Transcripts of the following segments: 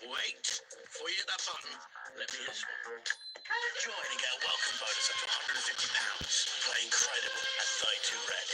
Wait, before you hit that button, let me just join and get a welcome bonus up to £150. Play incredible at 32 Red.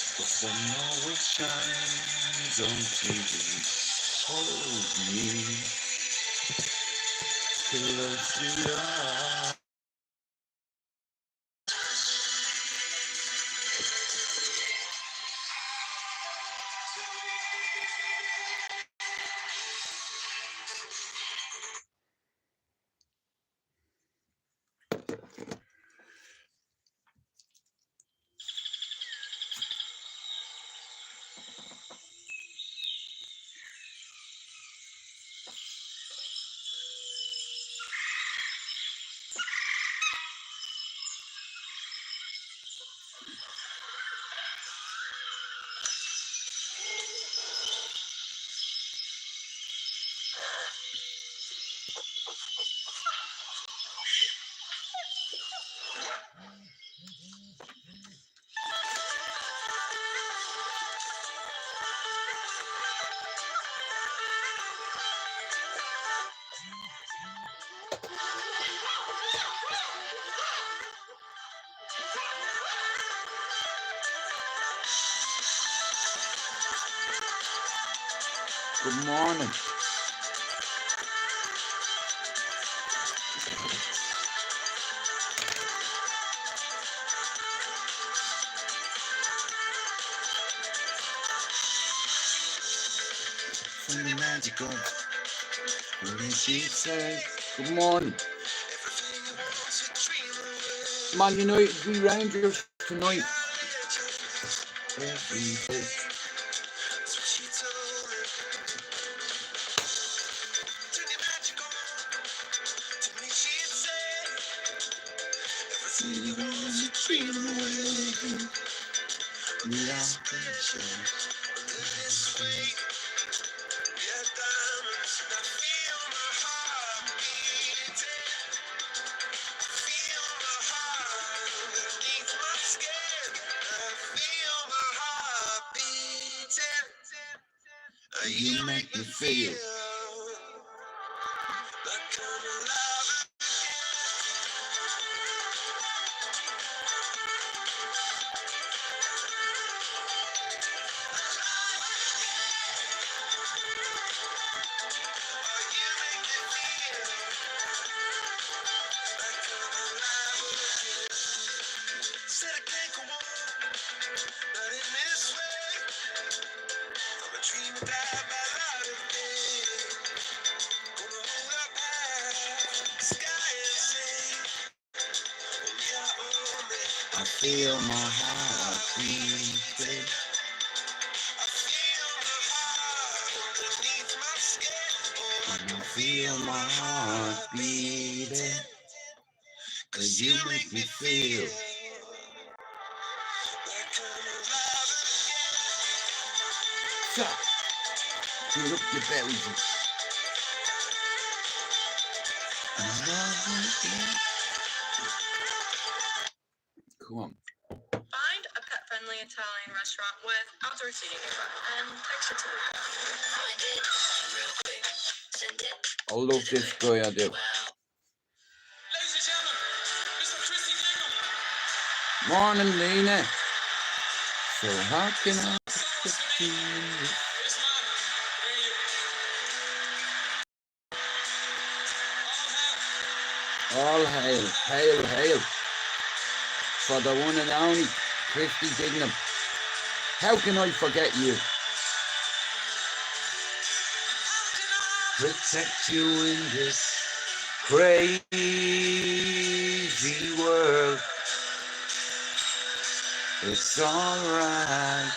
The sun always shines on TV. Hold me close to your heart. Good morning. From the magical good morning. Man United v Rangers tonight. Every day. You make me feel feel my heart beating. Can you feel my heart beating? 'Cause you make me feel. So, shoot up your belly. Come on. Find a pet-friendly Italian restaurant with outdoor seating nearby and text it to Luca. Find it real quick. Send it. I love this guy, I do. Ladies and gentlemen, Mr. Christy Dingle. Morning, Lena. So how can I protect you? All hail, hail, hail. For the one and only Christy Dignam. How can I forget you? Protect you in this crazy world. It's alright.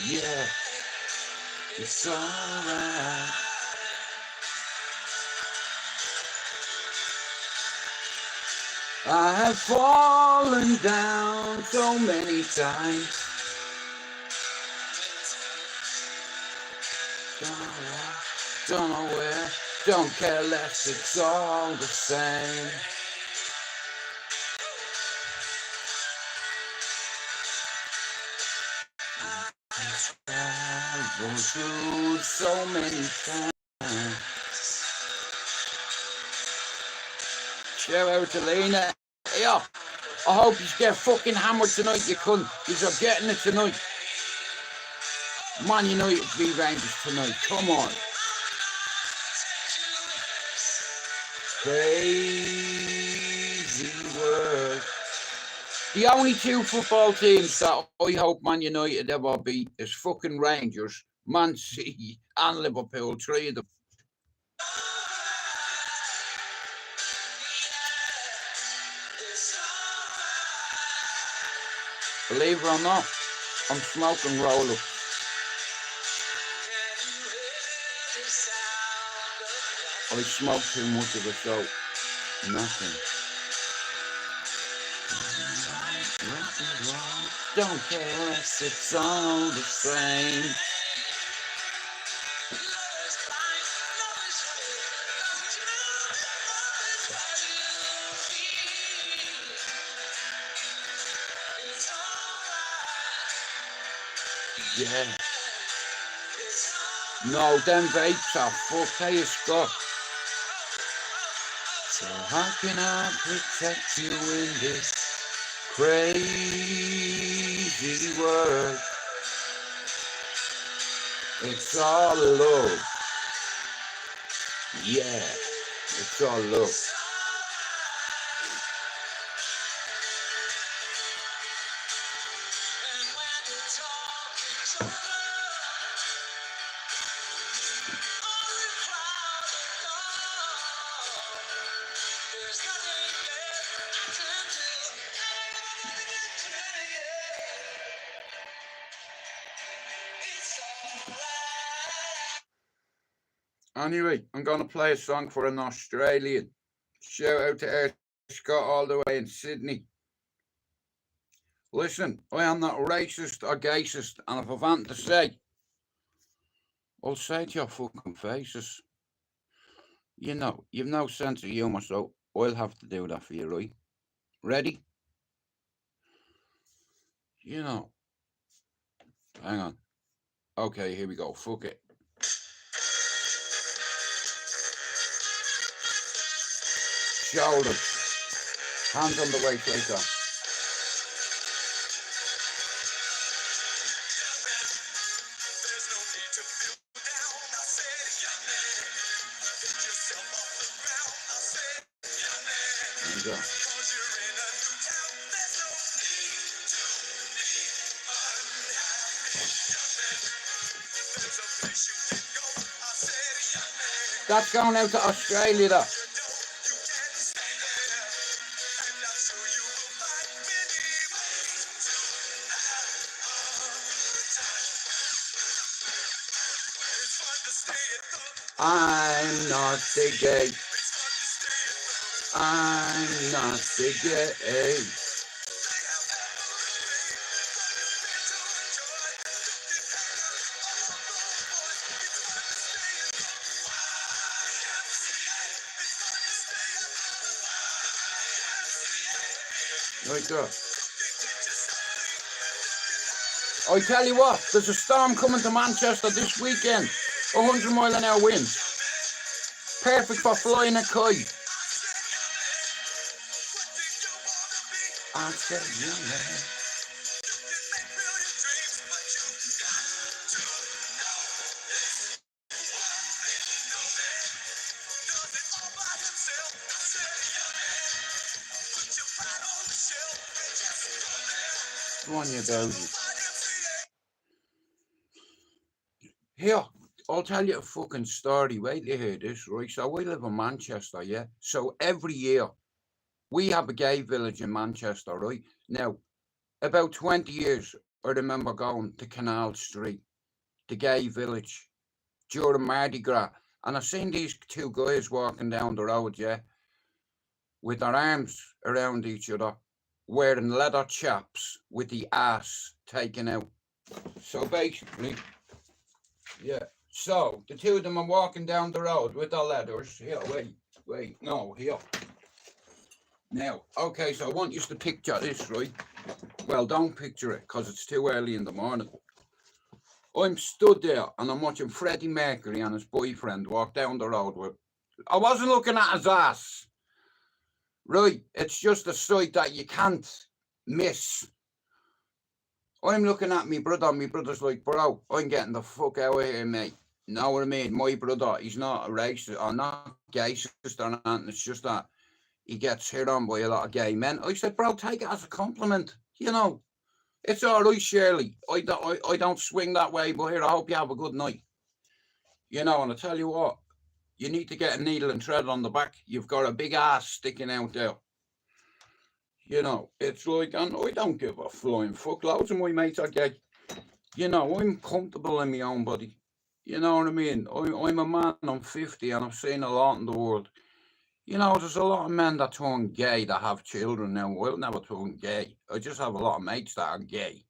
Yeah, it's alright. I have fallen down so many times. Don't know where, don't care less, it's all the same. I've gone through so many times. Shout out to Lena. Yeah, I hope you get fucking hammered tonight, you cunt. You're getting it tonight. Man United v Rangers tonight, come on. Crazy world. The only two football teams that I hope Man United ever beat is fucking Rangers, Man City and Liverpool, three of them. Believe it or not, I'm smoking roll-ups. I smoke too much of it, so nothing. Don't care less, it's all the same. Yeah. No, them vapes are fuck. Hey, Scott. So how can I protect you in this crazy world? It's all love. Yeah, it's all love. Anyway, I'm going to play a song for an Australian. Shout out to Air Scott all the way in Sydney. Listen, I am not racist or gayist, and if I've anything to say, I'll say to your fucking faces. You know, you've no sense of humour, so I'll have to do that for you, right? Ready? You know. Hang on. Okay, here we go. Fuck it. Shoulders. Hands on the waist like that. There you go. That's going out to Australia, though. I'm not the gay. I'm not the gay. Like that. I tell you what, there's a storm coming to Manchester this weekend. 100-mile-an-hour winds. Perfect for flying a kite. I tell you, man. Go on, you dozy. Here, I'll tell you a fucking story. Wait till you hear this, right? So we live in Manchester, yeah? So every year, we have a gay village in Manchester, right? Now, about 20 years, I remember going to Canal Street, the gay village, during Mardi Gras. And I seen these two guys walking down the road, yeah? With their arms around each other, wearing leather chaps with the ass taken out. So basically, yeah. So the two of them are walking down the road with their leathers. Here, wait, no, here. Now, okay, so I want you to picture this, right? Well, don't picture it, because it's too early in the morning. I'm stood there, and I'm watching Freddie Mercury and his boyfriend walk down the road with... I wasn't looking at his ass. Right, it's just a sight that you can't miss. I'm looking at me brother, my brother's like, bro, I'm getting the fuck out of here, mate. Know what I mean? My brother, he's not a racist, or not gayist or anything, it's just that he gets hit on by a lot of gay men. I said, bro, take it as a compliment, you know. It's all right, Shirley. I don't swing that way, but here, I hope you have a good night. You know, and I tell you what, you need to get a needle and thread on the back. You've got a big ass sticking out there. You know, it's like, and I don't give a flying fuck. Loads of my mates are gay. You know, I'm comfortable in my own body. You know what I mean? I'm a man, I'm 50, and I've seen a lot in the world. You know, there's a lot of men that turn gay that have children now. I'll never turn gay. I just have a lot of mates that are gay.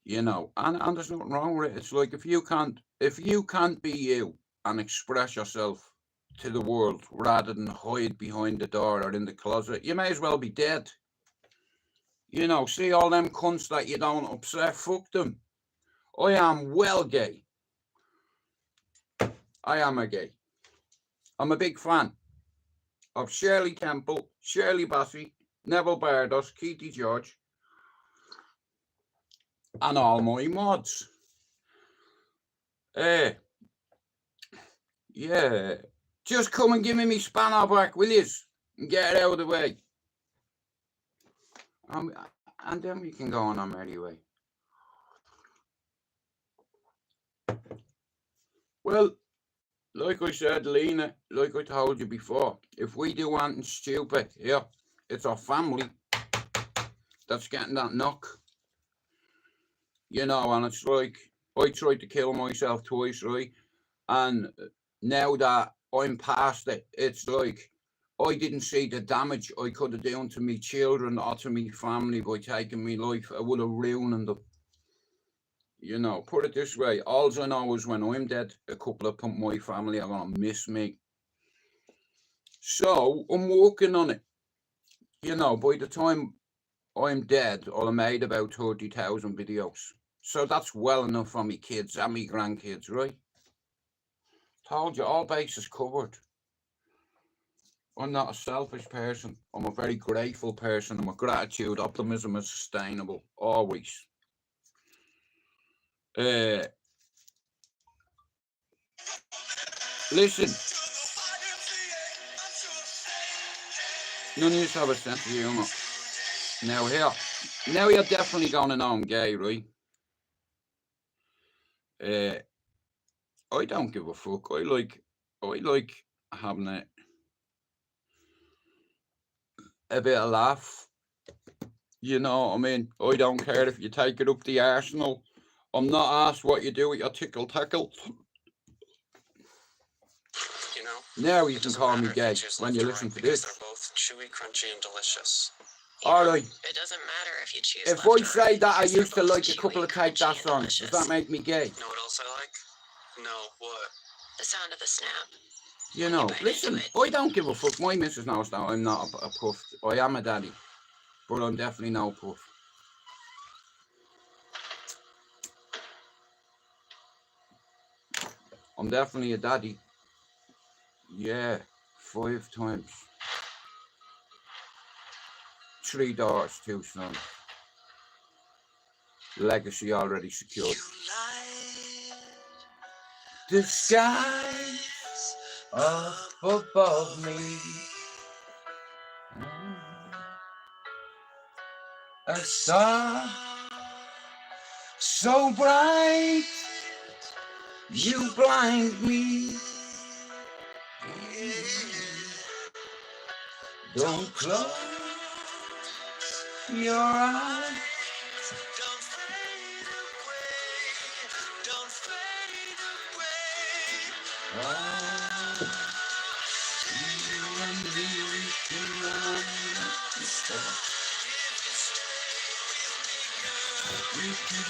You know, and there's nothing wrong with it. It's like, if you can't be you and express yourself to the world rather than hide behind the door or in the closet, you may as well be dead. You know, see all them cunts that you don't upset, fuck them. I am well gay. I am a gay. I'm a big fan of Shirley Temple, Shirley Bassey, Neville Bardos, Keithy George, and all my mods. Yeah. Just come and give me spanner back, will yous? And get it out of the way. And then we can go on our merry way. Well, like I said, Lena, like I told you before, if we do anything stupid, yeah, it's our family that's getting that knock. You know, and it's like, I tried to kill myself twice, right? And now that I'm past it, it's like, I didn't see the damage I could have done to me children or to me family by taking me life. I would have ruined them. You know, put it this way, all I know is when I'm dead, a couple of my family are going to miss me. So, I'm working on it. You know, by the time I'm dead, I'll have made about 30,000 videos. So that's well enough for me kids and me grandkids, right? Told you, all bases covered. I'm not a selfish person. I'm a very grateful person. I'm a gratitude, optimism is sustainable, always. Listen, none of you have a sense of humour. Now you're definitely going to know I'm gay, right? I don't give a fuck. I like having a bit of laugh. You know, I mean, I don't care if you take it up the arsenal. I'm not asked what you do with your tickle tackle. Now you It can doesn't call matter me if gay you choose when left you or listen right to because this. they're both chewy, crunchy, and delicious. Alright. It doesn't matter if you choose If left I or say right that I because they're used to both like a chewy, couple of Take crunchy, That and songs, does delicious. that make me gay? Know what else I like? No, what? The sound of the snap. You When know, bite listen, into it. I don't give a fuck. My missus knows that I'm not a puff. I am a daddy, but I'm definitely no puff. I'm definitely a daddy. Yeah, 5 times. 3 daughters, 2 sons. Legacy already secured. The skies up above me, a star so bright, you blind me. Don't close your eyes. Don't fade away. Don't fade away. You and me, we can run the stars. We can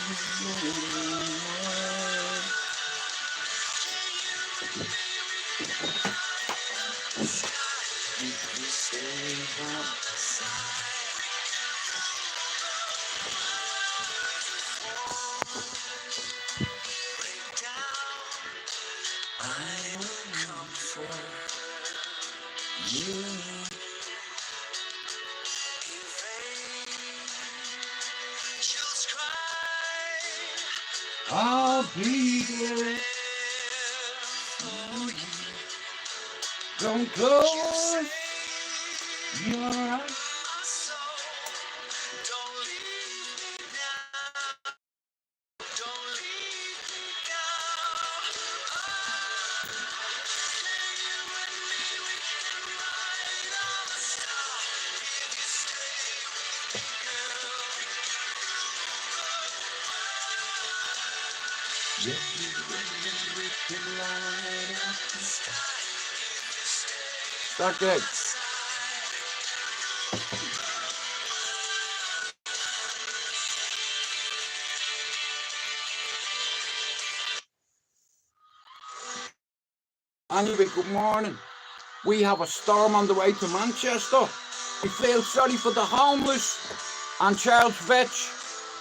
I'll be there. Don't close your eyes. Start good. Anyway, good morning. We have a storm on the way to Manchester. We feel sorry for the homeless and Charles Vetch.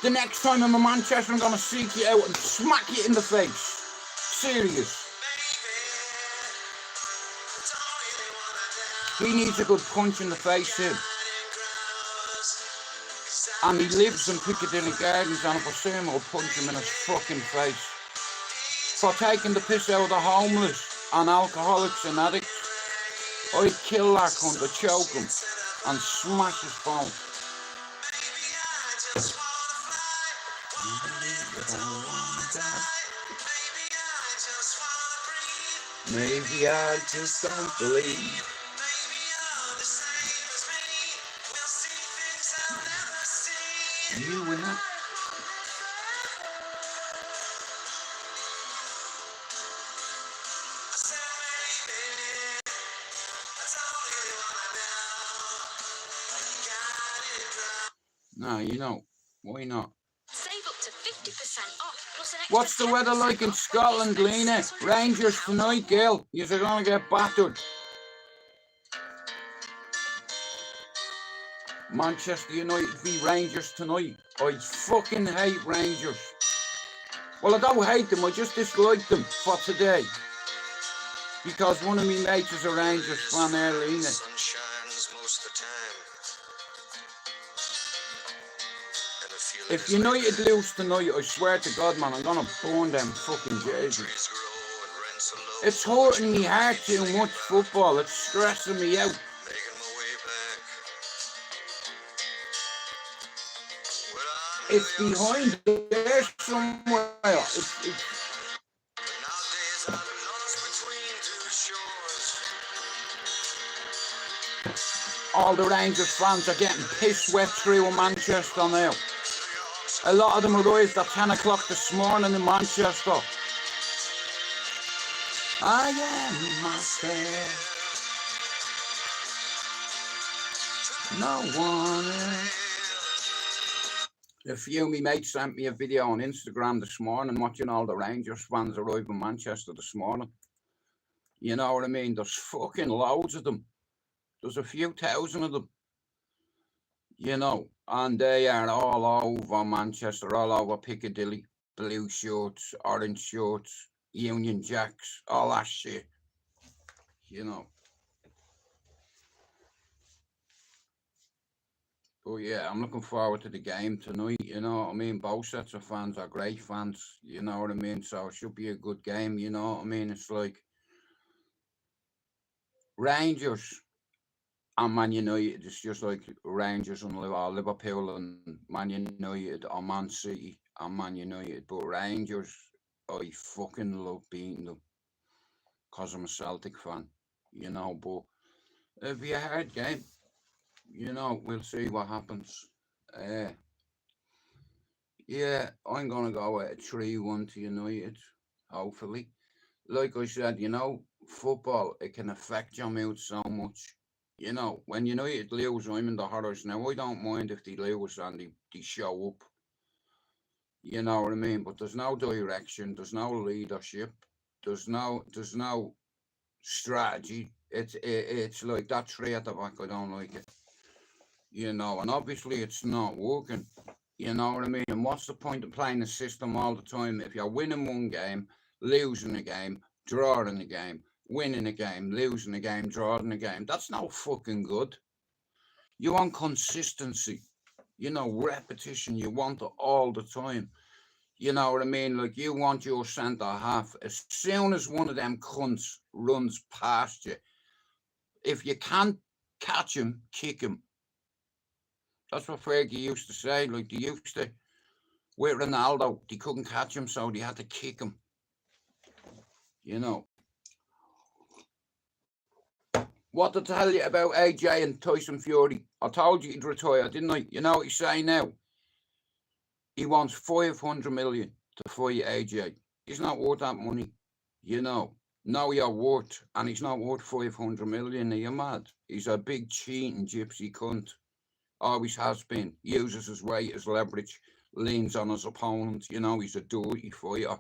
The next time I'm in Manchester, I'm going to seek you out and smack you in the face. Serious. He needs a good punch in the face too. And he lives in Piccadilly Gardens, and if I see him, I'll punch him in his fucking face. For taking the piss out of the homeless and alcoholics and addicts, I'd kill that cunt, I'd choke him and smash his phone. Maybe I just don't believe. You and I. No, you know, why not? Save up to 50% off, plus an extra. What's the weather like in Scotland, Lena? Rangers tonight, girl. You're gonna get battered. Manchester United v Rangers tonight. I fucking hate Rangers. Well, I don't hate them, I just dislike them for today. Because one of me mates is a Rangers fan there, Lena. Sun shines most of the time. And the feeling If is like United lose tonight, I swear to God, man, I'm gonna burn them fucking jerseys. trees grow and rents are low. It's hurting me heart too much, football. It's stressing me out. Making my way back. Well, I It's behind there somewhere. It's nowadays I'm lost between two shores. all the Rangers fans are getting pissed wet through in Manchester now. A lot of them arrived at 10 o'clock this morning in Manchester. I am myself. No one else. A few of me mates sent me a video on Instagram this morning watching all the Rangers fans arrive in Manchester this morning. You know what I mean? There's fucking loads of them. There's a few thousand of them. You know, and they are all over Manchester, all over Piccadilly. Blue shirts, orange shirts, Union Jacks, all that shit. You know. But yeah, I'm looking forward to the game tonight. You know what I mean? Both sets of fans are great fans. You know what I mean? So it should be a good game. You know what I mean? It's like Rangers and Man United. It's just like Rangers and Liverpool and Man United or Man City and Man United. But Rangers, I fucking love beating them because I'm a Celtic fan. You know, but it'll be a hard game. You know, we'll see what happens. Uh, Yeah, I'm gonna go at a 3-1 to United, hopefully. Like I said, you know, football, it can affect your mood so much. You know, when United lose, I'm in the horrors now. I don't mind if they lose and they show up. You know what I mean? But there's no direction, there's no leadership, there's no strategy. It's like that three at the back, I don't like it. You know, and obviously it's not working. You know what I mean? And what's the point of playing the system all the time if you're winning one game, losing a game, drawing a game, winning a game, losing a game, drawing a game? That's no fucking good. You want consistency, you know, repetition. You want it all the time. You know what I mean? Like you want your centre half. As soon as one of them cunts runs past you, if you can't catch him, kick him. That's what Fergie used to say. Like they used to with Ronaldo, they couldn't catch him, so they had to kick him. You know. What to tell you about AJ and Tyson Fury? I told you he'd retire, didn't I? You know what he's saying now? He wants 500 million to fight AJ. He's not worth that money. You know. No, you're worth, and he's not worth 500 million. Are you mad? He's a big cheating gypsy cunt. Always has been. Uses his weight as leverage. Leans on his opponent. You know, he's a dirty fighter.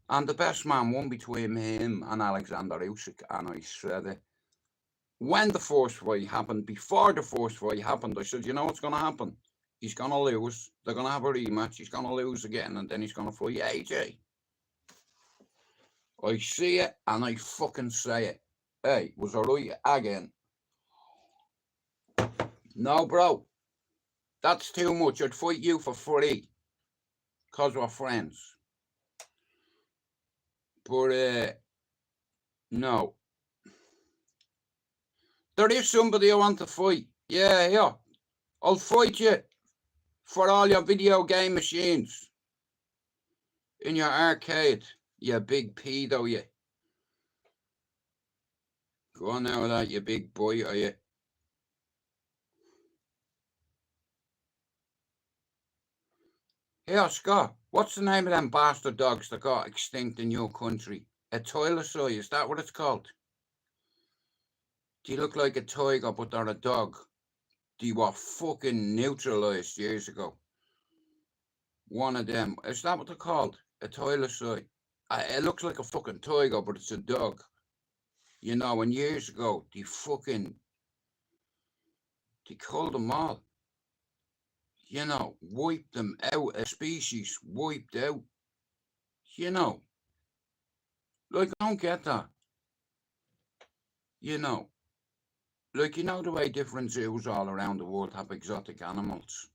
And the best man won between him and Alexander Usyk, and I said it. When the first fight happened, before the first fight happened, I said, you know what's going to happen? He's going to lose. They're going to have a rematch. He's going to lose again, and then he's going to fight AJ. I see it, and I fucking say it. Hey, was I right again? No, bro. That's too much. I'd fight you for free. Because we're friends. But, no. There is somebody I want to fight. Yeah. I'll fight you for all your video game machines in your arcade. You big pedo, you. Go on now with that, you big boy, are you? Here, Scott, what's the name of them bastard dogs that got extinct in your country? A Tylosaur, is that what it's called? They look like a tiger, but they're a dog. They were fucking neutralized years ago. One of them. Is that what they're called? A Tylosaur. It looks like a fucking tiger, but it's a dog. You know, and years ago, they killed them all. You know, wiped them out, a species wiped out. You know, like, I don't get that. You know, like, you know the way different zoos all around the world have exotic animals?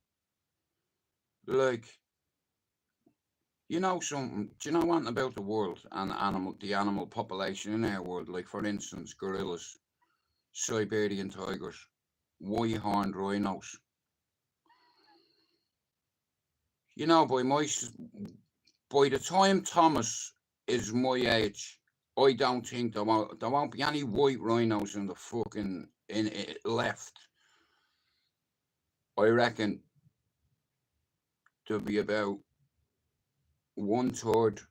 Like, you know something, do you know anything about the world and the animal population in our world? Like, for instance, gorillas, Siberian tigers, white-horned rhinos. You know, by the time Thomas is my age, I don't think there won't be any white rhinos in the fucking in it left. I reckon there'll be about 1/3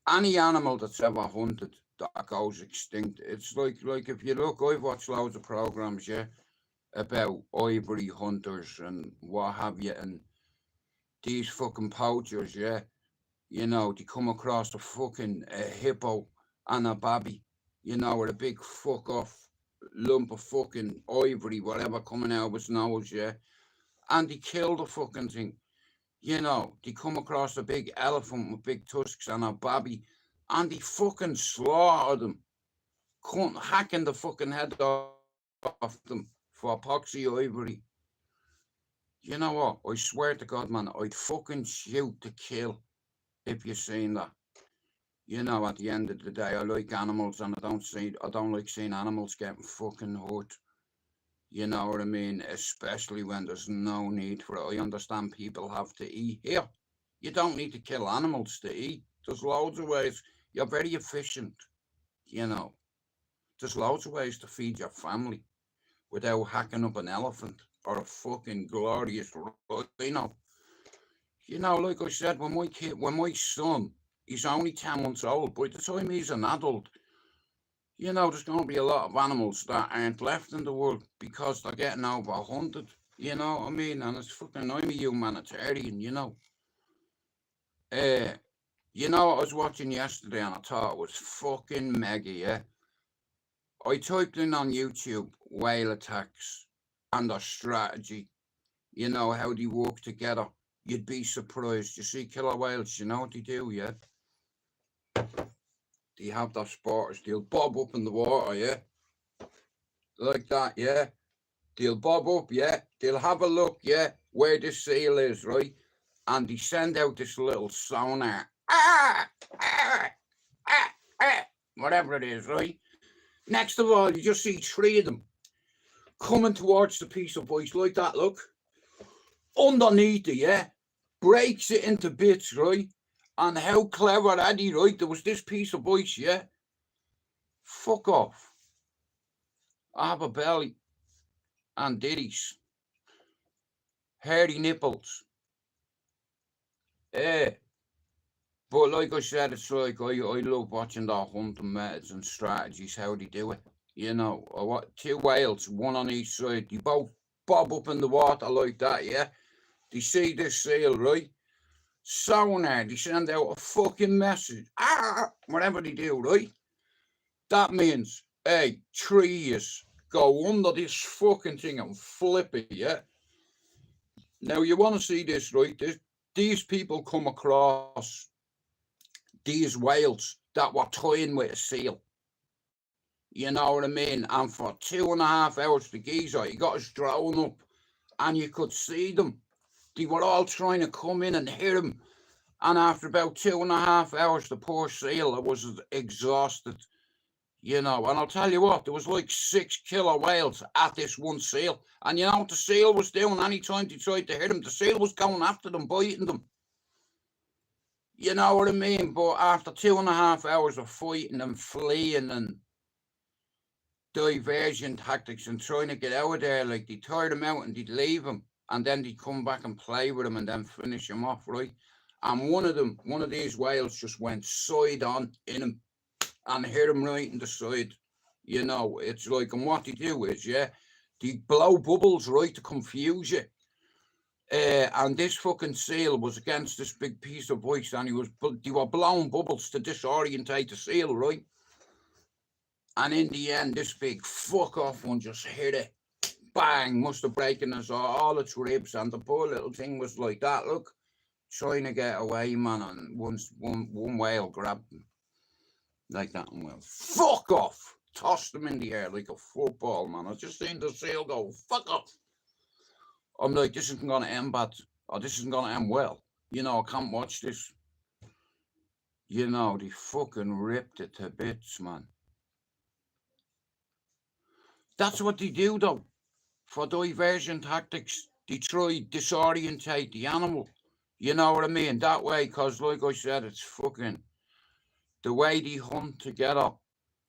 Any animal that's ever hunted that goes extinct. It's like if you look, I've watched loads of programs, yeah, about ivory hunters and what have you, and these fucking poachers, yeah, they come across a fucking hippo and a babby, with a big fuck off lump of fucking ivory, whatever, coming out of his nose, yeah, and they kill the fucking thing. They come across a big elephant with big tusks and a babby, and they fucking slaughter them, hacking the fucking head off them for epoxy ivory. You know what? I swear to God, man, I'd fucking shoot to kill if you seen that. At the end of the day, I like animals, and I don't like seeing animals getting fucking hurt. You know what I mean? Especially when there's no need for it. I understand people have to eat. Here, you don't need to kill animals to eat. There's loads of ways. You're very efficient, you know. There's loads of ways to feed your family without hacking up an elephant or a fucking glorious rhino. Like I said, when my son, he's only 10 months old, by the time he's an adult, there's going to be a lot of animals that aren't left in the world because they're getting overhunted. You know what I mean? And it's fucking, I'm a humanitarian. What I was watching yesterday and I thought it was fucking mega, yeah? I typed in on YouTube whale attacks and their strategy, how they work together. You'd be surprised. You see killer whales, you know what they do, yeah? They have their spotters. They'll bob up in the water, yeah? Like that, yeah? They'll bob up, yeah? They'll have a look, yeah, where this seal is, right? And they send out this little sonar. Whatever it is, right? Next of all, you just see 3 of them coming towards the piece of ice like that, look. Underneath it, yeah? Breaks it into bits, right? And how clever are they, right? There was this piece of ice, yeah? Fuck off. I have a belly and ditties. Hairy nipples. But like I said, it's like I love watching the hunting methods and strategies, how they do it. What 2 whales, one on each side, they both bob up in the water like that, yeah? They see this seal, right? Sonar, they send out a fucking message. Whatever they do, right? That means, hey, trees go under this fucking thing and flip it, yeah? Now, you want to see this, right? These people come across these whales that were tying with a seal. You know what I mean? And for 2.5 hours, the geezer, he got his drone up and you could see them. They were all trying to come in and hit him. And after about 2.5 hours, the poor seal was exhausted. And I'll tell you what, there was like 6 killer whales at this one seal. And you know what the seal was doing? Anytime they tried to hit him, the seal was going after them, biting them. You know what I mean? But after 2.5 hours of fighting and fleeing and diversion tactics and trying to get out of there, like, they tired him out and they'd leave him. And then they'd come back and play with him and then finish him off, right? And one of these whales just went side on in him and hit him right in the side. It's like, and what they do is, yeah, they blow bubbles, right, to confuse you. And this fucking seal was against this big piece of ice, and they were blowing bubbles to disorientate the seal, right? And in the end, this big fuck off one just hit it. Bang, must have broken all its ribs, and the poor little thing was like that, look, trying to get away, man, and one whale grabbed him like that and went, fuck off! Tossed him in the air like a football, man. I just seen the seal go, fuck off! I'm like, this isn't going to end bad, or this isn't going to end well. I can't watch this. They fucking ripped it to bits, man. That's what they do, though. For diversion tactics, they try disorientate the animal. You know what I mean? That way, because like I said, it's fucking... The way they hunt together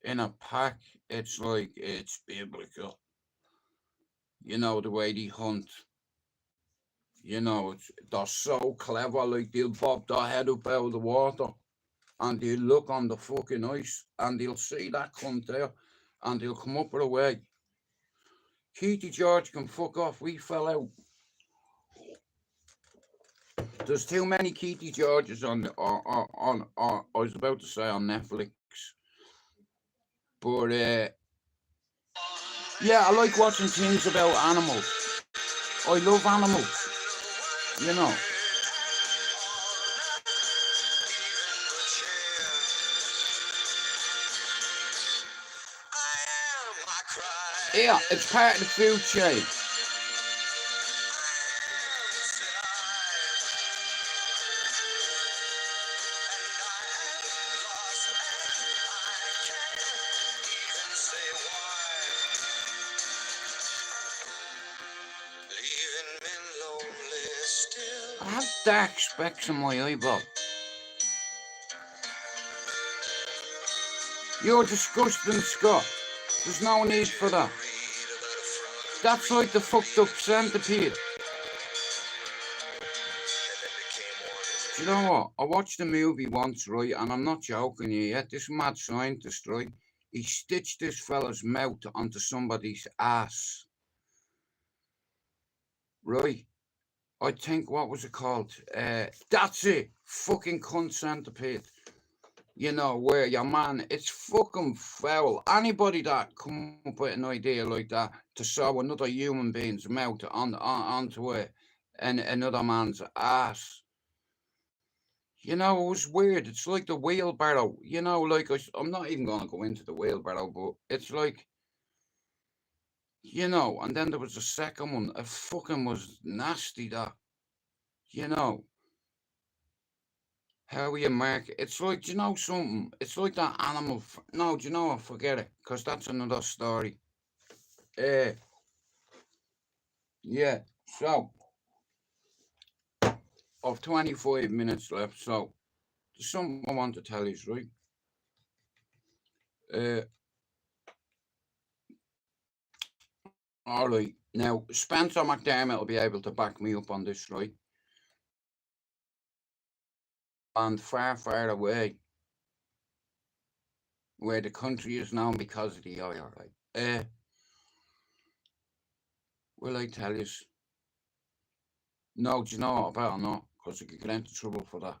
in a pack, it's like, it's biblical. The way they hunt. They're so clever, like they'll bob their head up out of the water and they'll look on the fucking ice and they'll see that cunt there and they'll come up with a way. Keithy George can fuck off. We fell out. There's too many Keithy Georges on I was about to say on Netflix. But yeah, I like watching things about animals. I love animals. You know. Yeah, it's part of the food chain. I have dark specks in my eyeball. You're disgusting, Scott. There's no need for that. That's like the fucked up centipede. Do you know what? I watched a movie once, right, and I'm not joking here yet. This mad scientist, right, he stitched this fella's mouth onto somebody's ass. Right. I think, what was it called? That's it. Fucking cunt centipede. You know, where your man, it's fucking foul. Anybody that come up with an idea like that to sew another human being's mouth onto it and another man's ass. You know, it was weird. It's like the wheelbarrow. You know, like, I'm not even going to go into the wheelbarrow, but it's like, you know, and then there was a second one. It fucking was nasty, that. You know. How you mark it? It's like, do you know something? It's like that animal. No, do you know what? Forget it, because that's another story. Yeah, so, I've 25 minutes left, so there's something I want to tell you, right? All right, now, Spencer McDermott will be able to back me up on this, right? And far, far away, where the country is known because of the IRA. Will I tell you? No, do you know what? I better not, because I could get into trouble for that.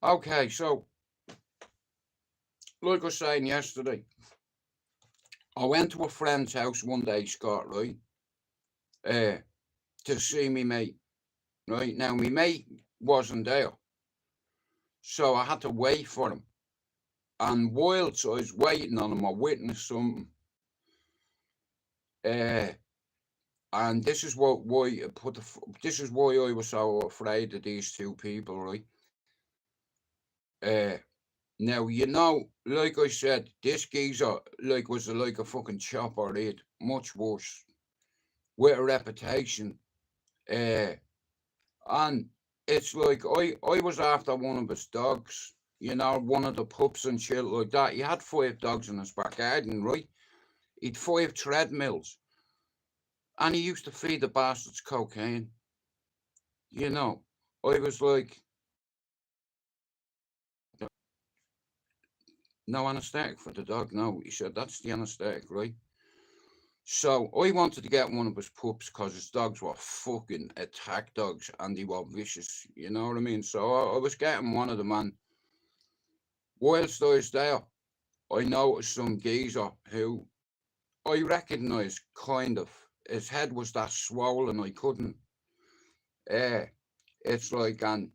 Okay, so, like I was saying yesterday, I went to a friend's house one day, Scott, right? To see me mate. Right? Now, me mate wasn't there. So I had to wait for him. And whilst I was waiting on him, I witnessed something. And this is why I was so afraid of these two people, right? Now, you know, like I said, this geezer was like a fucking chopper head, much worse, with a reputation. And it's like I was after one of his dogs, you know, one of the pups and shit like that. He had 5 dogs in his back garden, right? He'd 5 treadmills. And he used to feed the bastards cocaine. You know, I was like, no anesthetic for the dog. No, he said, that's the anesthetic, right? So I wanted to get one of his pups because his dogs were fucking attack dogs and they were vicious. You know what I mean? So I was getting one of them, and whilst I was there, I noticed some geezer who I recognised, kind of. His head was that swollen, I couldn't. It's like, and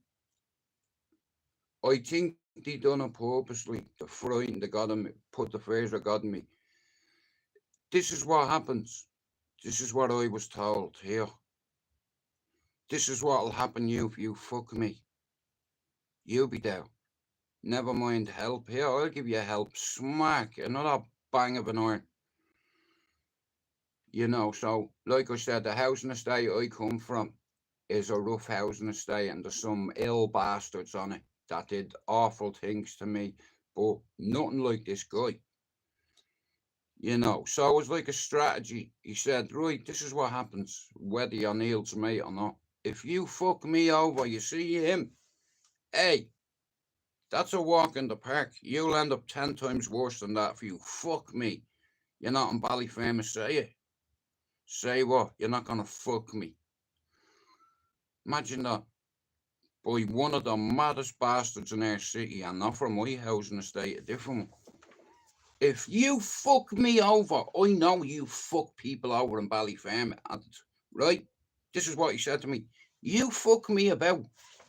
I think they done it purposely to frighten the god of me, put the fear of God in me. This is what happens. This is what I was told here. This is what'll happen you if you fuck me. You'll be there. Never mind help. Here, I'll give you help. Smack. Another bang of an iron. You know, so, like I said, the housing estate I come from is a rough housing estate, and there's some ill bastards on it that did awful things to me, but nothing like this guy. You know, so it was like a strategy. He said, right, this is what happens, whether you're Neil's mate or not. if you fuck me over, you see him, hey, that's a walk in the park. You'll end up 10 times worse than that if you fuck me. You're not in Ballyfamous, say it. Say what? You're not gonna fuck me. Imagine that. By one of the maddest bastards in our city, and not from my housing estate, a different one. If you fuck me over, I know you fuck people over in Ballyfamous, right? This is what he said to me. You fuck me about,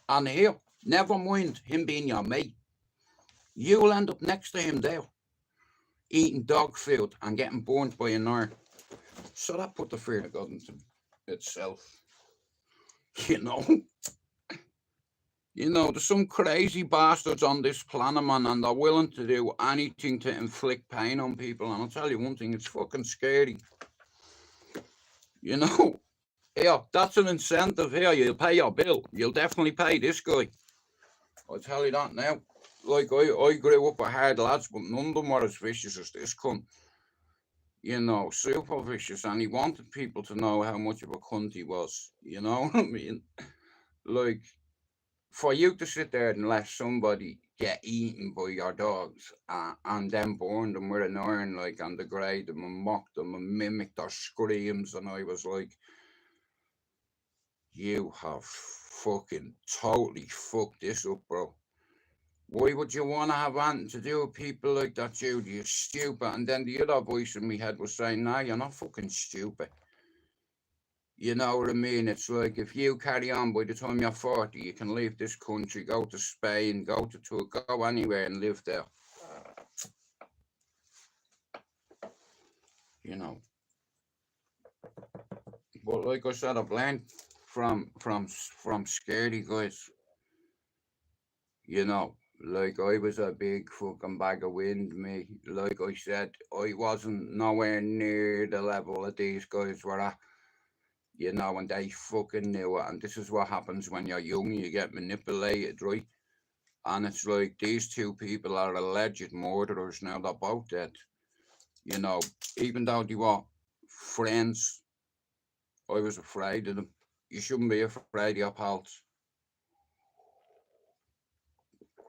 and here, never mind him being your mate, you'll end up next to him there, eating dog food and getting burnt by an iron. So that put the fear of God into itself. You know? You know, there's some crazy bastards on this planet, man, and they're willing to do anything to inflict pain on people. And I'll tell you one thing, it's fucking scary. You know? Here, that's an incentive here. You'll pay your bill. You'll definitely pay this guy. I'll tell you that now. Like, I grew up with hard lads, but none of them were as vicious as this cunt. You know, super vicious. And he wanted people to know how much of a cunt he was. You know what I mean? Like, for you to sit there and let somebody get eaten by your dogs and then burn them with an iron, like, and degrade them and mock them and mimic their screams, and I was like, you have fucking totally fucked this up, bro. Why would you want to have anything to do with people like that, Jude? You're stupid. And then the other voice in my head was saying, nah, you're not fucking stupid. You know what I mean? It's like, if you carry on by the time you're 40, you can leave this country, go to Spain, go anywhere and live there. You know. But like I said, I've learned from scaredy guys. You know, like, I was a big fucking bag of wind, me. Like I said, I wasn't nowhere near the level of these guys were at. You know, and they fucking knew it. And this is what happens when you're young, you get manipulated, right? And it's like, these two people are alleged murderers now, they're both dead. You know, even though they were friends, I was afraid of them. You shouldn't be afraid of your pals.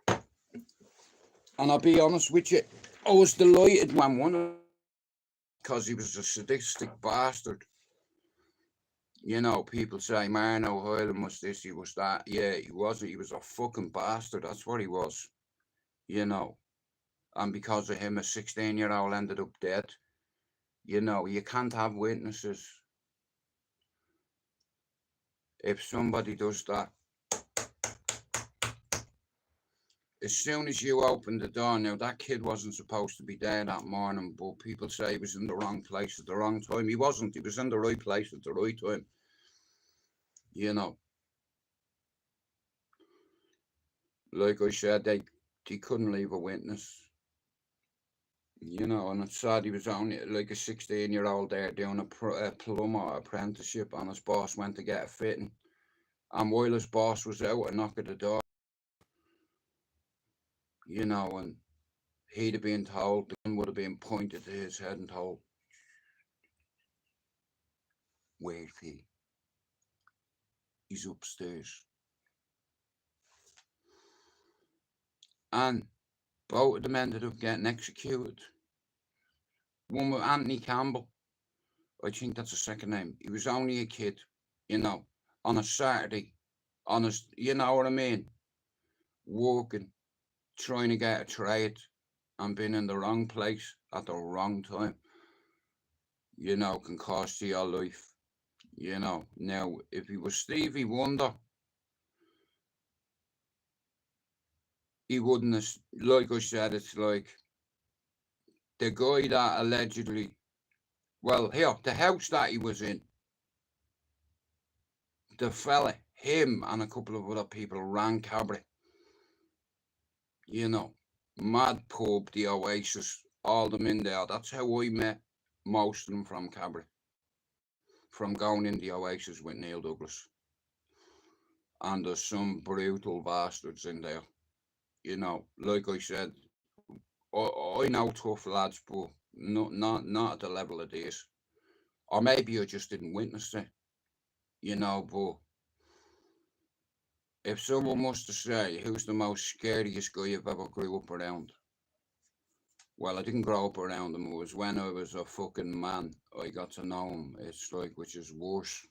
And I'll be honest with you, I was delighted when one of them, because he was a sadistic bastard. You know, people say, man, O'Hyland was this, he was that. Yeah, he wasn't. He was a fucking bastard. That's what he was. You know. And because of him, a 16-year-old ended up dead. You know, you can't have witnesses. If somebody does that, as soon as you open the door, now that kid wasn't supposed to be there that morning, but people say he was in the wrong place at the wrong time. He wasn't. He was in the right place at the right time. You know. Like I said, they couldn't leave a witness. You know, and it's sad he was only like a 16-year-old there doing a plumber apprenticeship, and his boss went to get a fitting. And while his boss was out, a knock at the door, you know, and he'd have been told, the gun would have been pointed to his head and told, where's he? He's upstairs. And both of them ended up getting executed. One with Anthony Campbell, I think that's the second name. He was only a kid, you know, on a Saturday, you know what I mean, working, trying to get a trade, and being in the wrong place at the wrong time, you know, can cost you your life. You know, now, if he was Stevie Wonder, he wouldn't have, like I said, it's like the guy that allegedly, well, here, the house that he was in, the fella, him and a couple of other people ran Cabra. You know, mad pub, the Oasis, all them in there. That's how I met most of them from Cabra. From going in the Oasis with Neil Douglas. And there's some brutal bastards in there. You know, like I said, I know tough lads, but not at the level of this. Or maybe I just didn't witness it. You know, but if someone was to say, who's the most scariest guy you've ever grew up around? Well, I didn't grow up around him. It was when I was a fucking man I got to know him. It's like, which is worse.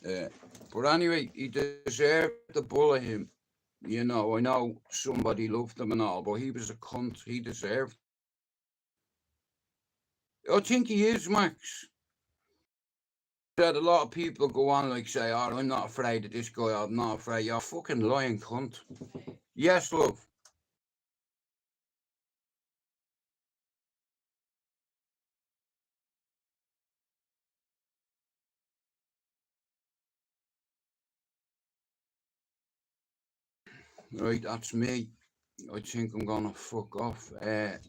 But anyway, he deserved the bully him. You know, I know somebody loved him and all, but he was a cunt. He deserved. I think he is, Max. Said a lot of people go on like say, "Oh, I'm not afraid of this guy. I'm not afraid." You're a fucking lying cunt. Yes, love. Right, that's me. I think I'm gonna fuck off.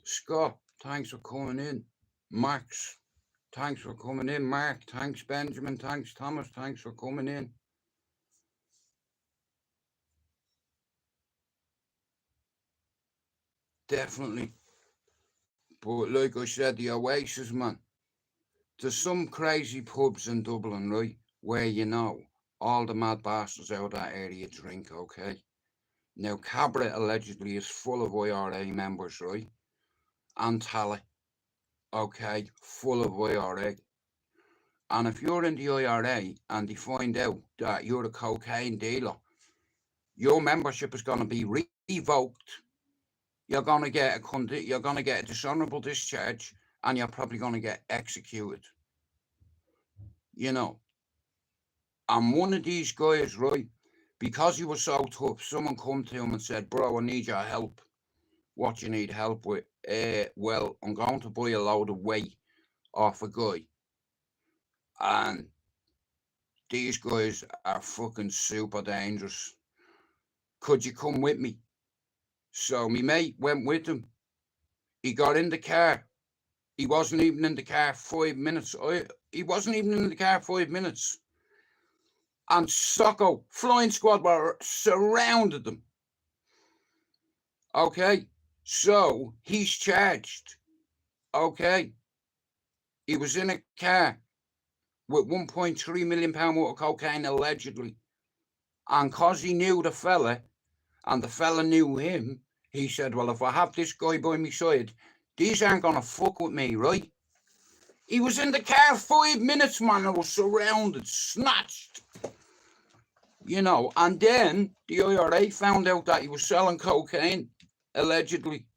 Scott, thanks for coming in. Max, thanks for coming in. Mark, thanks. Benjamin, thanks. Thomas, thanks for coming in. Definitely. But like I said, the Oasis, man. There's some crazy pubs in Dublin, right, where you know all the mad bastards out of that area drink, okay? Now, Cabra allegedly is full of IRA members, right? And Tally, okay, full of IRA. And if you're in the IRA and they find out that you're a cocaine dealer, your membership is going to be revoked. You're going to get a dishonorable discharge, and you're probably going to get executed. You know. And one of these guys, right, because he was so tough, someone come to him and said, "Bro, I need your help." "What you need help with?" Well, I'm going to buy a load of weight off a guy. And these guys are fucking super dangerous. Could you come with me? So me mate went with him. He got in the car. He wasn't even in the car 5 minutes. He wasn't even in the car 5 minutes. And Socko, flying squad, were surrounded them. Okay, so he's charged. Okay, he was in a car with £1.3 million worth of cocaine allegedly. And because he knew the fella, and the fella knew him, he said, "Well, if I have this guy by my side, these aren't going to fuck with me, right?" He was in the car 5 minutes, man. I was surrounded, snatched. You know, and then the IRA found out that he was selling cocaine, allegedly.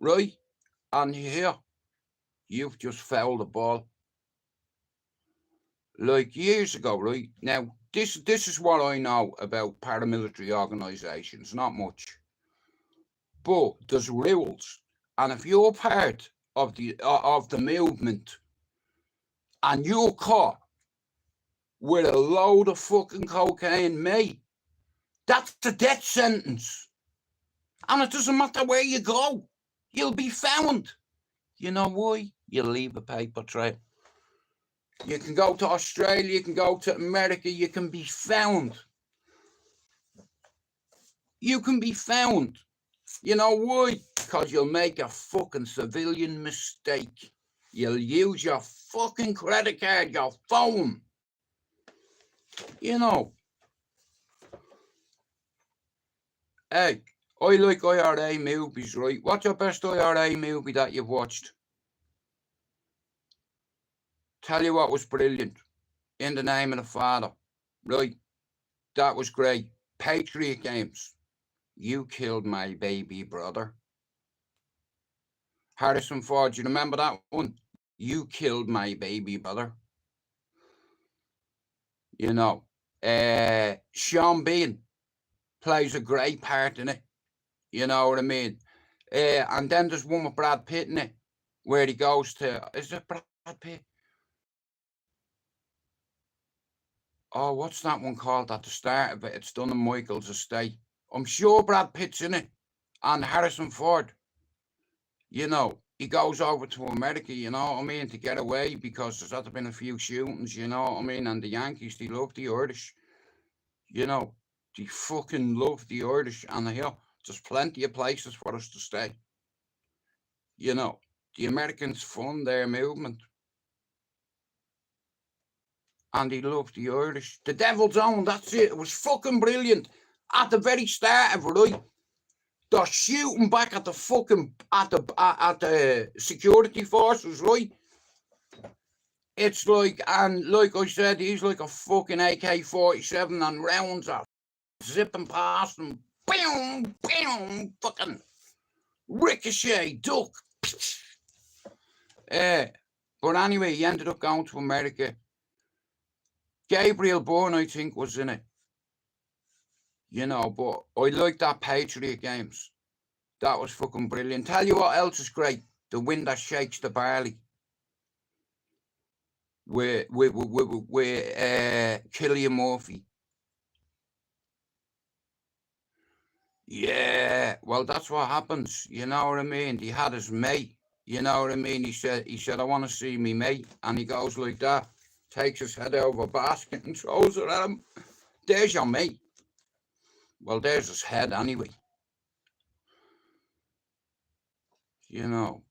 Right? And here, you've just fouled the ball. Like years ago, right? Now, this is what I know about paramilitary organisations, not much. But there's rules. And if you're part of the movement and you're caught with a load of fucking cocaine, mate, that's a death sentence. And it doesn't matter where you go, you'll be found. You know why? You'll leave a paper trail. You can go to Australia, you can go to America, you can be found. You can be found. You know why? Because you'll make a fucking civilian mistake. You'll use your fucking credit card, your phone. You know. Hey, I like IRA movies, right? What's your best IRA movie that you've watched? Tell you what was brilliant. In the Name of the Father. Right? That was great. Patriot Games. You killed my baby brother. Harrison Ford, do you remember that one? You killed my baby brother. You know. Sean Bean plays a great part in it. You know what I mean? And then there's one with Brad Pitt in it, where he goes to, is it Brad Pitt? Oh, what's that one called at the start of it? It's done in Michael's estate. I'm sure Brad Pitt's in it. And Harrison Ford. You know, he goes over to America, you know what I mean, to get away because there's had to been a few shootings, you know what I mean? And the Yankees, they love the Irish. You know, they fucking love the Irish. And here, there's plenty of places for us to stay. You know, the Americans fund their movement. and he loved the Irish. The Devil's Own, that's it. It was fucking brilliant. At the very start of it, right? They're shooting back at the fucking at the security forces, right? It's like, and like I said, he's like a fucking AK-47, and rounds are zipping past him. Boom, boom, fucking ricochet, duck. But anyway, he ended up going to America. Gabriel Byrne, I think, was in it. You know, but I like that Patriot Games. That was fucking brilliant. Tell you what else is great. The Wind That Shakes the Barley. With Cillian Murphy. Yeah, well, that's what happens. You know what I mean? He had his mate. You know what I mean? He said, I want to see me mate. And he goes like that, takes his head over a basket and throws it at him. There's your mate. Well, there's his head anyway. You know.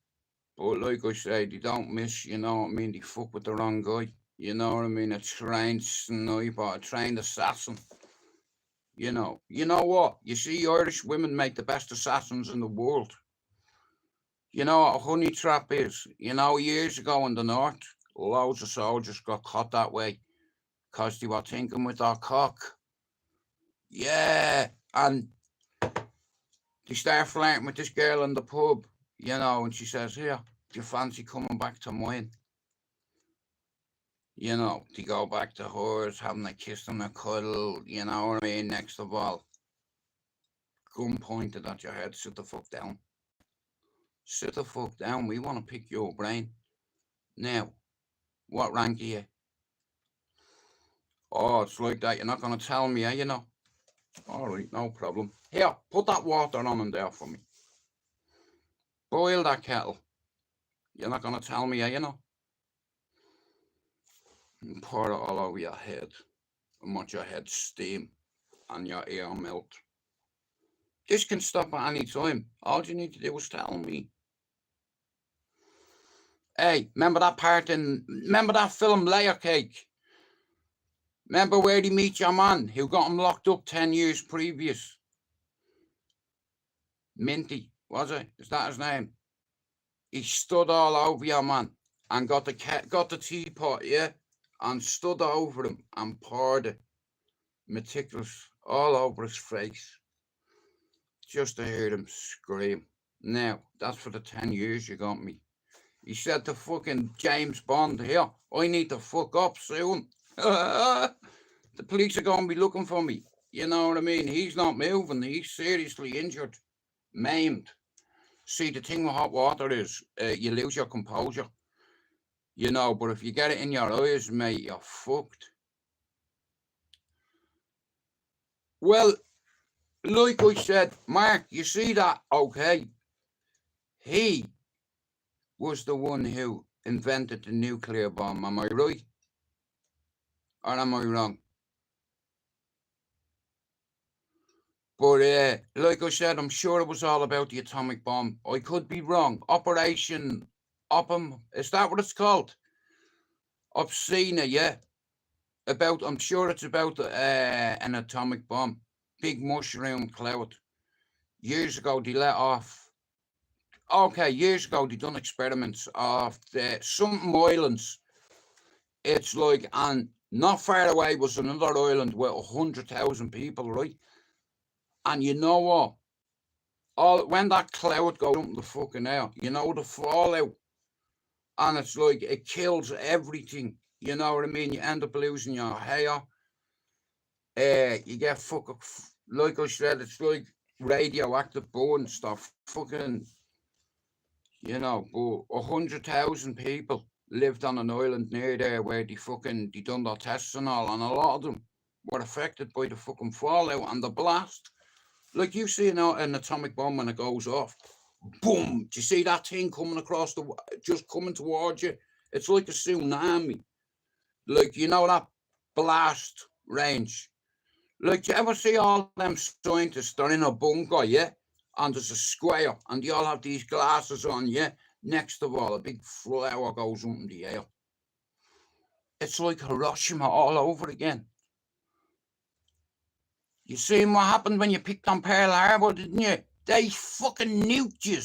But like I said, they don't miss, you know what I mean? They fuck with the wrong guy. You know what I mean? A trained sniper, a trained assassin. You know what? You see, Irish women make the best assassins in the world. You know what a honey trap is? You know, years ago in the north, loads of soldiers got caught that way because they were thinking with their cock. Yeah, and they start flirting with this girl in the pub, you know, and she says, here, do you fancy coming back to mine? You know, they go back to hers, having a kiss and a cuddle, you know what I mean? Next of all, gun pointed at your head, sit the fuck down. Sit the fuck down, we want to pick your brain. Now, what rank are you? Oh, it's like that, you're not going to tell me, you know? All right, no problem. Here, put that water on in there for me. Boil that kettle. You're not going to tell me, you know? And pour it all over your head. And watch your head steam and your ear melt. This can stop at any time. All you need to do is tell me. Hey, remember that film Layer Cake? Remember where he meets your man who got him locked up 10 years previous? Minty, was it? Is that his name? He stood all over your man and got the teapot, yeah, and stood over him and poured it, meticulous, all over his face, just to hear him scream. Now, that's for the 10 years you got me. He said to fucking James Bond, here, I need to fuck up soon. The police are going to be looking for me. You know what I mean? He's not moving. He's seriously injured, maimed. See, the thing with hot water is you lose your composure. You know, but if you get it in your eyes, mate, you're fucked. Well, like I said, Mark, you see that, okay? He was the one who invented the nuclear bomb, am I right? Or am I wrong? But like I said, I'm sure it was all about the atomic bomb. I could be wrong. Operation Oppum, is that what it's called? Obscena, yeah. I'm sure it's about an atomic bomb. Big mushroom cloud. Years ago, they let off. Okay, years ago, they done experiments of some islands. It's like, and not far away was another island with 100,000 people, right? And you know what? When that cloud goes up in the fucking air, you know the fallout. And it's like, it kills everything. You know what I mean? You end up losing your hair. You get fucking, like I said, it's like radioactive burn stuff. Fucking, you know, but 100,000 people lived on an island near there where they done their tests and all, and a lot of them were affected by the fucking fallout and the blast. Like you see an atomic bomb when it goes off. Boom! Do you see that thing coming across just coming towards you? It's like a tsunami. Like, you know that blast range. Like, do you ever see all them scientists? They're in a bunker, yeah? And there's a square, and they all have these glasses on, yeah? Next of all, a big flower goes up in the air. it's like Hiroshima all over again. You seen what happened when you picked on Pearl Harbor, didn't you? They fucking nuked you.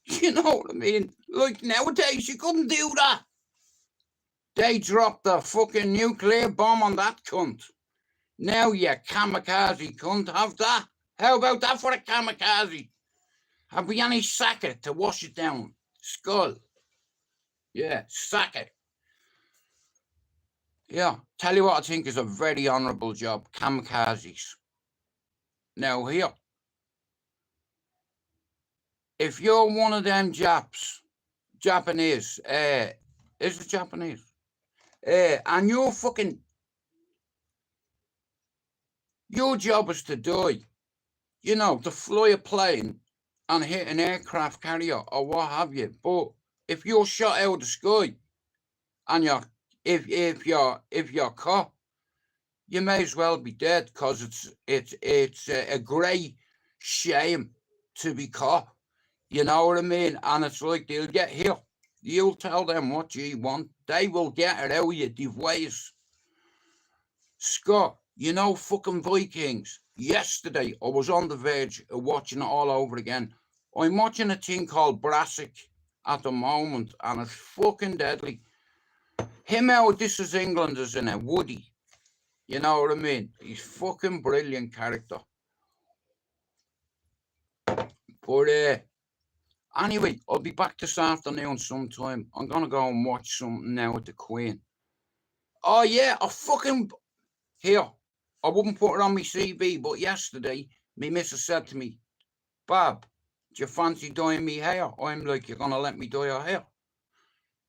You know what I mean? Like nowadays, you couldn't do that. They dropped a fucking nuclear bomb on that cunt. Now you kamikaze cunt, have that. How about that for a kamikaze? Have we any sacker to wash it down? Skull. Yeah, sacker. Yeah, tell you what I think is a very honourable job, kamikazes. Now here, if you're one of them Japanese, is it Japanese? And you're fucking, your job is to die, you know, to fly a plane and hit an aircraft carrier or what have you. But if you're shot out of the sky and if you're caught, you may as well be dead, because it's a great shame to be caught. You know what I mean? And it's like they'll get here. You'll tell them what you want. They will get it out of you device. Scott, you know fucking Vikings. Yesterday, I was on the verge of watching it all over again. I'm watching a thing called Brassic at the moment, and it's fucking deadly. Him out, This Is England is in it, Woody. You know what I mean? He's fucking brilliant character. But anyway, I'll be back this afternoon sometime. I'm gonna go and watch something now with the Queen. Oh yeah, here. I wouldn't put it on my CV, but yesterday, my missus said to me, "Bob, do you fancy dyeing me hair?" I'm like, "You're gonna let me dye your hair?"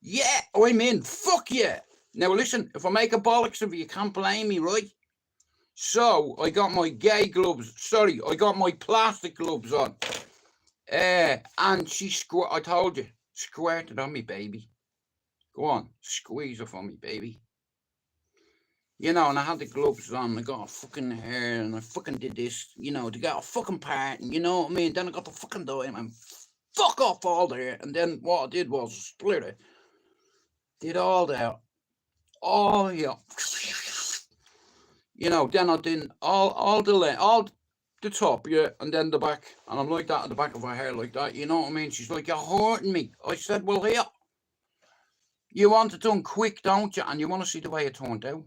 Yeah, I'm in. Fuck yeah. Now listen, if I make a bollocks of it, you can't blame me, right? So I got my gay gloves. Sorry, I got my plastic gloves on. And I told you, squirted on me, baby. Go on, squeeze it for me, baby. You know, and I had the gloves on, I got a fucking hair, and I fucking did this, you know, to get a fucking part, and you know what I mean? Then I got the fucking dye, and fuck off all there. And then what I did was split it. Did all that. Oh, yeah. You know, then I did all the top, yeah, and then the back. And I'm like that at the back of her hair, like that. You know what I mean? She's like, "You're hurting me." I said, "Well, here. You want it done quick, don't you? And you want to see the way it turned out."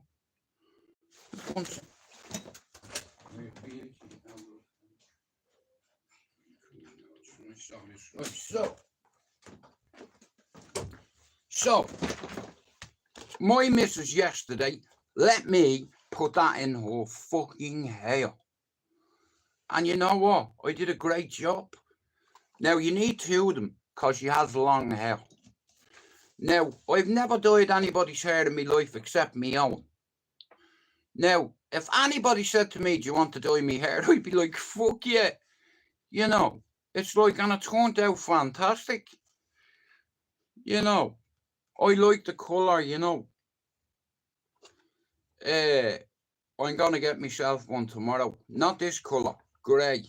So, my missus yesterday let me put that in her fucking hair. And you know what? I did a great job. Now, you need two of them, because she has long hair. Now, I've never dyed anybody's hair in my life except my own. Now, if anybody said to me, "Do you want to dye me hair?" I'd be like, "Fuck yeah." You know, it's like, and it turned out fantastic. You know, I like the colour, you know. I'm going to get myself one tomorrow. Not this colour, grey.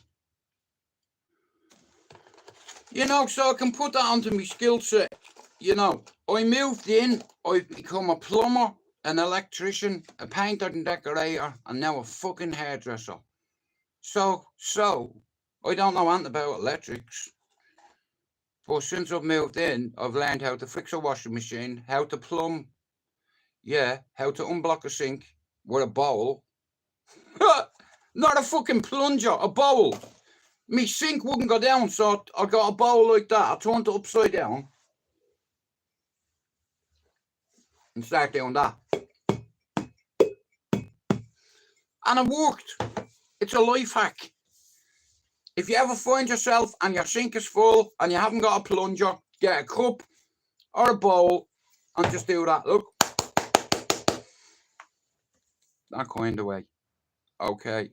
You know, so I can put that onto my skill set. You know, I moved in, I've become a plumber, an electrician, a painter and decorator, and now a fucking hairdresser. So, I don't know anything about electrics. But since I've moved in, I've learned how to fix a washing machine, how to plumb, yeah, how to unblock a sink with a bowl. Not a fucking plunger, a bowl. Me sink wouldn't go down, so I got a bowl like that. I turned it upside down and start doing that. And it worked. It's a life hack. If you ever find yourself and your sink is full and you haven't got a plunger, get a cup or a bowl and just do that. Look. That kind of way. Okay.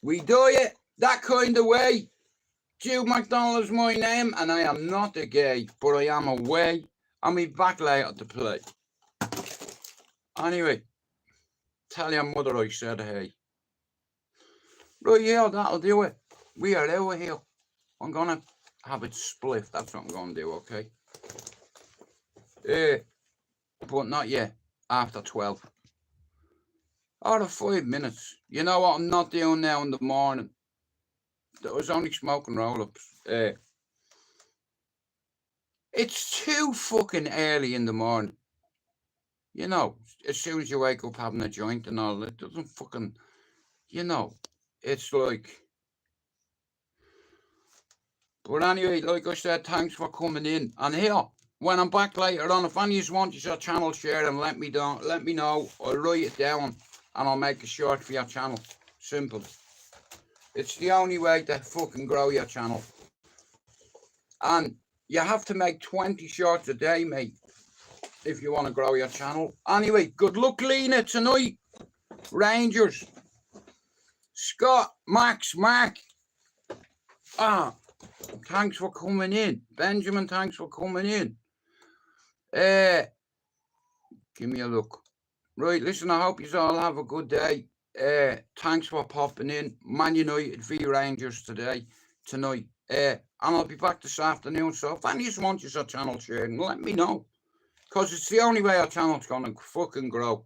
We do it that kind of way. Jude McDonald is my name, and I am not a gay, but I am away. I'll be back later to play. Anyway, tell your mother I said hey. Right, yeah, that'll do it. We are out of here. I'm gonna have it split. That's what I'm gonna do, okay? but not yet. After 12. Or 5 minutes. You know what I'm not doing now in the morning? I was only smoking roll-ups. It's too fucking early in the morning. You know, as soon as you wake up having a joint and all, it doesn't fucking, you know, it's like. But anyway, like I said, thanks for coming in. And here, when I'm back later on, if any of you want your channel share and let me know. I'll write it down and I'll make a short for your channel. Simple. It's the only way to fucking grow your channel. And you have to make 20 shorts a day, mate, if you want to grow your channel. Anyway, good luck, Lena, tonight. Rangers. Scott, Max, Mark. Thanks for coming in. Benjamin, thanks for coming in. Give me a look. Right, listen, I hope you all have a good day. Thanks for popping in. Man United v Rangers tonight. And I'll be back this afternoon. So if any of you want your channel sharing, let me know. Because it's the only way our channel's going to fucking grow.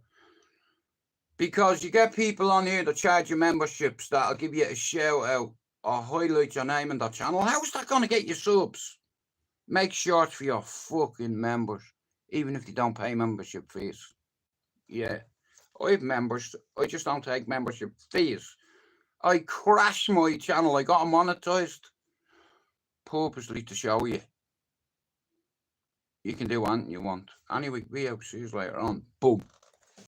Because you get people on here that charge you memberships that'll give you a shout out or highlight your name in their channel. How's that going to get you subs? Make shorts for your fucking members, even if they don't pay membership fees. Yeah, I have members. I just don't take membership fees. I crashed my channel. I got it monetized purposely to show you. You can do anything you want. Anyway, see you later on. Boom.